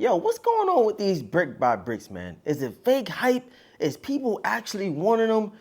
Yo, what's going on with these brick by bricks, man? Is it fake hype? Is people actually wanting them?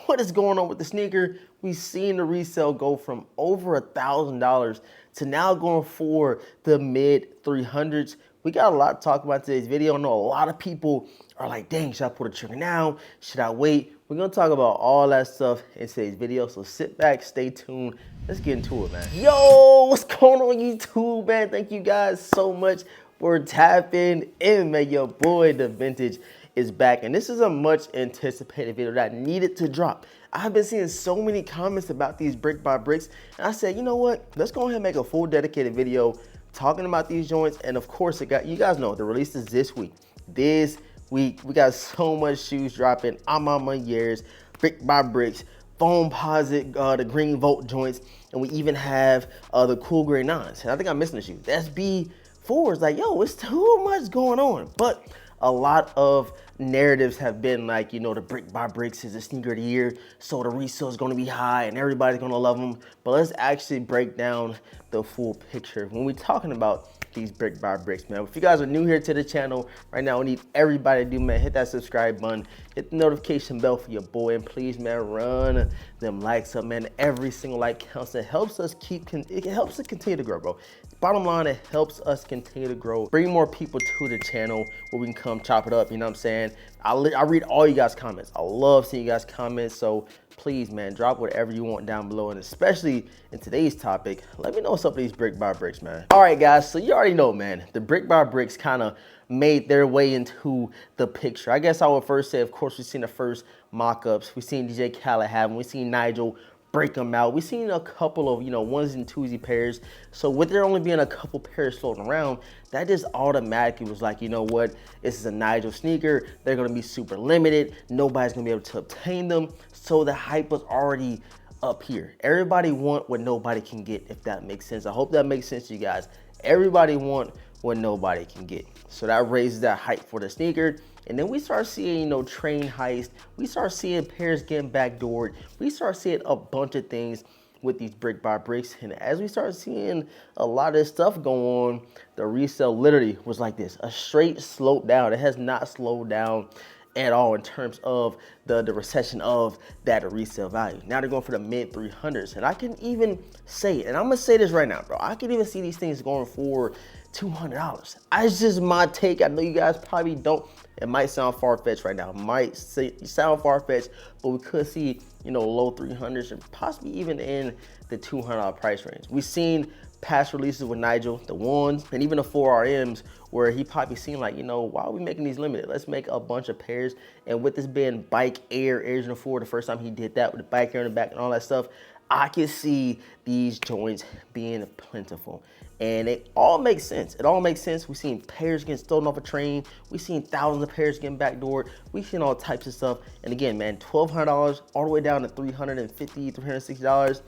What is going on with the sneaker? We've seen the resale go from over $1,000 to now going for the mid 300s. We got a lot to talk about in today's video. I know a lot of people are like, dang, should I pull the trigger now? Should I wait? We're gonna talk about all that stuff in today's video. So sit back, stay tuned. Let's get into it, man. Yo, what's going on YouTube, man? Thank you guys so much for tapping in, man. Your boy, The Vintage, is back. And this is a much anticipated video that I needed to drop. I've been seeing so many comments about these brick by bricks. And I said, you know what? Let's go ahead and make a full dedicated video talking about these joints. And of course, you guys know the release is this week. This week, we got so much shoes dropping. I'm on my years, brick by bricks, Foamposite, the green Volt joints, and we even have the cool gray 9s. And I think I'm missing a shoe. The SB4 is like, yo, it's too much going on. But a lot of narratives have been like, you know, the brick by bricks is the sneaker of the year, so the resale is going to be high and everybody's going to love them. But let's actually break down the full picture when we're talking about these brick by bricks, man. If you guys are new here to the channel right now, we need everybody to do, man, hit that subscribe button, hit the notification bell for your boy, and please, man, run them likes up, man. Every single like counts. It helps us it helps us continue to grow, bro. Bottom line, it helps us continue to grow, bring more people to the channel where we can come chop it up, you know what I'm saying? I read all you guys' comments. I love seeing you guys' comments, so please, man, drop whatever you want down below. And especially in today's topic, let me know what's up with these brick by bricks, man. All right, guys, so you already know, man, the brick by bricks kind of made their way into the picture. I guess I would first say, of course, we've seen the first mock-ups. We've seen DJ Khaled have them. We've seen Nigel break them out. We've seen a couple of, you know, onesie and twosie pairs. So with there only being a couple pairs floating around, that just automatically was like, you know what, this is a Nigel sneaker. They're gonna be super limited. Nobody's gonna be able to obtain them. So the hype was already up here. Everybody want what nobody can get, if that makes sense. I hope that makes sense to you guys. Everybody want what nobody can get. So that raises that hype for the sneaker. And then we start seeing, you know, train heist. We start seeing pairs getting backdoored. We start seeing a bunch of things with these brick by bricks. And as we start seeing a lot of this stuff go on, the resale literally was like this, a straight slope down. It has not slowed down at all in terms of the recession of that resale value. Now they're going for the mid 300s. And I can even say, and I'm gonna say this right now, bro, I can even see these things going for $200. It's just my take. I know you guys probably don't. It might sound far-fetched right now. It might sound far-fetched, but we could see, you know, low 300s and possibly even in the $200 price range. We've seen past releases with Nigel, the ones, and even the 4RMs, where he probably seen like, you know, why are we making these limited? Let's make a bunch of pairs. And with this being Bike Air Original 4, the first time he did that with the Bike Air in the back and all that stuff, I can see these joints being plentiful. And it all makes sense. It all makes sense. We've seen pairs getting stolen off a train. We've seen thousands of pairs getting backdoored. We've seen all types of stuff. And again, man, $1,200 all the way down to $350, $360.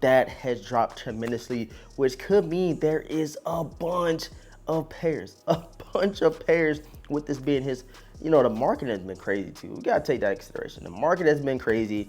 That has dropped tremendously, which could mean there is a bunch of pairs. A bunch of pairs with this being his, you know, the market has been crazy too. We gotta take that into consideration. The market has been crazy.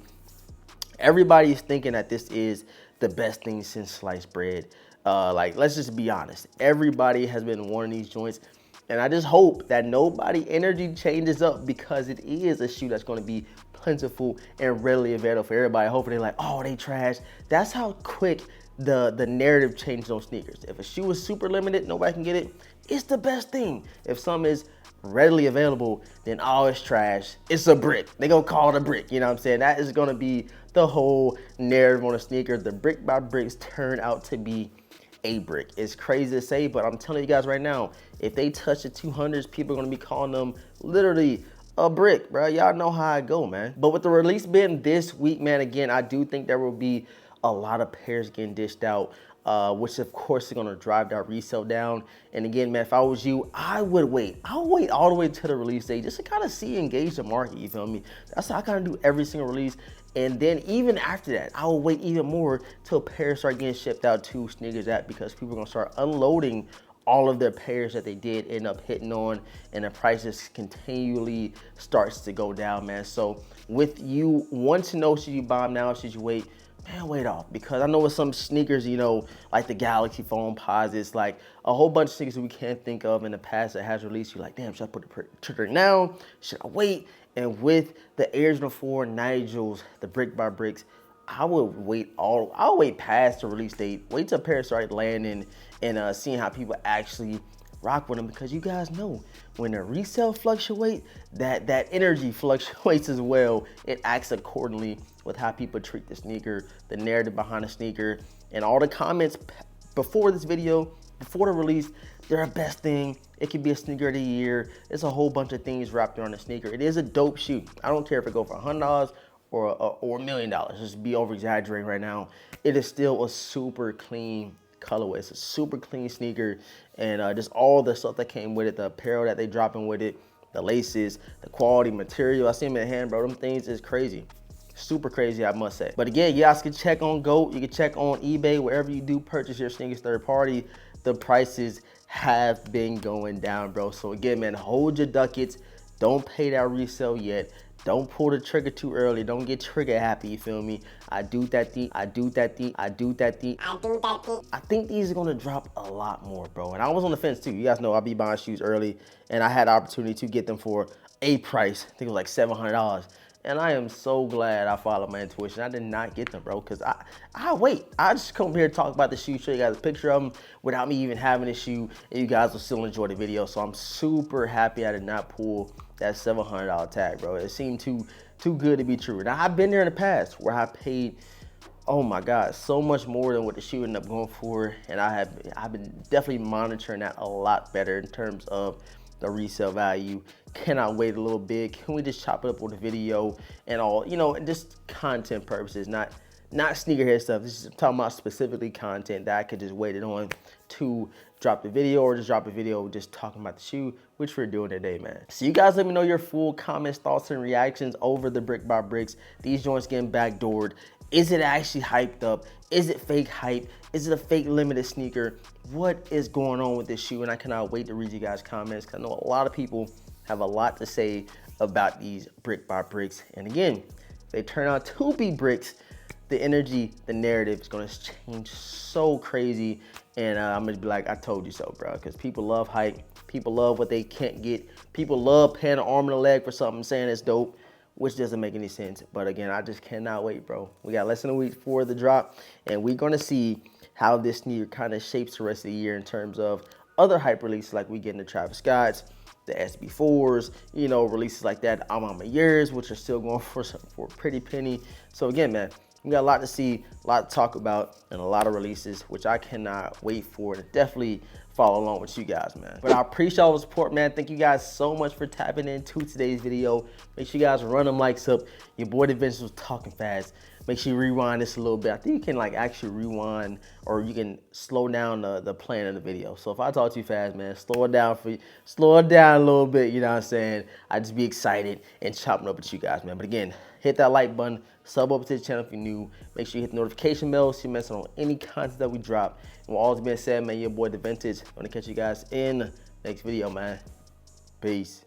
Everybody's thinking that this is the best thing since sliced bread. Like, let's just be honest. Everybody has been wanting these joints. And I just hope that nobody energy changes up, because it is a shoe that's going to be plentiful and readily available for everybody. Hopefully they're like, oh, they trash. That's how quick the narrative changes on sneakers. If a shoe is super limited, nobody can get it, it's the best thing. If something is readily available, then oh, it's trash. It's a brick. They're going to call it a brick. You know what I'm saying? That is going to be the whole narrative on a sneaker. The brick by bricks turn out to be a brick. It's crazy to say, but I'm telling you guys right now, if they touch the 200s, people are going to be calling them literally a brick, bro. Y'all know how I go, man. But with the release being this week, man, again, I do think there will be a lot of pairs getting dished out, which of course is going to drive that resale down. And again, man, if I was you, I would wait. I'll wait all the way to the release date just to kind of see, engage the market, you feel me? That's how I kind of do every single release. And then even after that, I will wait even more till pairs start getting shipped out to sneakers app, because people are gonna start unloading all of their pairs that they did end up hitting on, and the prices continually starts to go down, man. So with you wanting to know, should you buy them now, should you wait? man, wait off, because I know with some sneakers, you know, like the Galaxy Foam Posits, like a whole bunch of sneakers that we can't think of in the past that has released, you're like, damn, should I put the trigger now? Should I wait? And with the Air Jordan 4 Nigels, the brick by bricks, I'll wait past the release date. Wait till pairs start landing and seeing how people actually rock with them, because you guys know when the resale fluctuate, that energy fluctuates as well. It acts accordingly with how people treat the sneaker, the narrative behind the sneaker, and all the comments before this video, before the release. They're the best thing. It could be a sneaker of the year. It's a whole bunch of things wrapped around the sneaker. It is a dope shoe. I don't care if it go for $100 or $1 million. Just be over exaggerating right now. It is still a super clean colorway. It's a super clean sneaker, and just all the stuff that came with it, the apparel that they dropping with it, the laces, the quality material. I see them in hand, bro. Them things is crazy. Super crazy, I must say. But again, you guys can check on GOAT. You can check on eBay. Wherever you do purchase your sneakers third party, the prices have been going down, bro. So again, man, hold your ducats. Don't pay that resale yet. Don't pull the trigger too early. Don't get trigger happy, you feel me? I do that. I think these are gonna drop a lot more, bro. And I was on the fence too. You guys know I be buying shoes early, and I had the opportunity to get them for a price. I think it was like $700. And I am so glad I followed my intuition. I did not get them, bro, because I wait. I just come here to talk about the shoe, show you guys a picture of them without me even having the shoe, and you guys will still enjoy the video. So I'm super happy I did not pull that $700 tag, bro. It seemed too good to be true. Now, I've been there in the past where I paid, oh my God, so much more than what the shoe ended up going for, and I've been definitely monitoring that a lot better in terms of the resale value. Cannot wait a little bit. Can we just chop it up with a video and all, you know, just content purposes, not sneakerhead stuff. This is talking about specifically content that I could just wait it on to drop the video, or just drop a video just talking about the shoe, which we're doing today, man. So you guys let me know your full comments, thoughts, and reactions over the brick by bricks. These joints getting backdoored. Is it actually hyped up? Is it fake hype? Is it a fake limited sneaker? What is going on with this shoe? And I cannot wait to read you guys' comments, because I know a lot of people have a lot to say about these brick by bricks. And again, they turn out to be bricks. The energy, the narrative is gonna change so crazy. And I'm gonna be like, I told you so, bro. Because people love hype. People love what they can't get. People love paying an arm and a leg for something, saying it's dope, which doesn't make any sense. But again, I just cannot wait, bro. We got less than a week for the drop, and we're gonna see how this sneaker kind of shapes the rest of the year in terms of other hype releases, like we get into Travis Scott's, the SB4s, you know, releases like that, Mama Years, which are still going for a pretty penny. So again, man, we got a lot to see, a lot to talk about, and a lot of releases, which I cannot wait for, to definitely follow along with you guys, man. But I appreciate all the support, man. Thank you guys so much for tapping into today's video. Make sure you guys run them likes up. Your boy The Vince was talking fast. Make sure you rewind this a little bit. I think you can like actually rewind, or you can slow down the plan of the video. So if I talk too fast, man, slow it down a little bit, you know what I'm saying? I just be excited and chopping up with you guys, man. But again, hit that like button, sub up to the channel if you're new. Make sure you hit the notification bell so you miss on any content that we drop. And with all this being said, man, your boy The Vintage. I'm gonna catch you guys in the next video, man. Peace.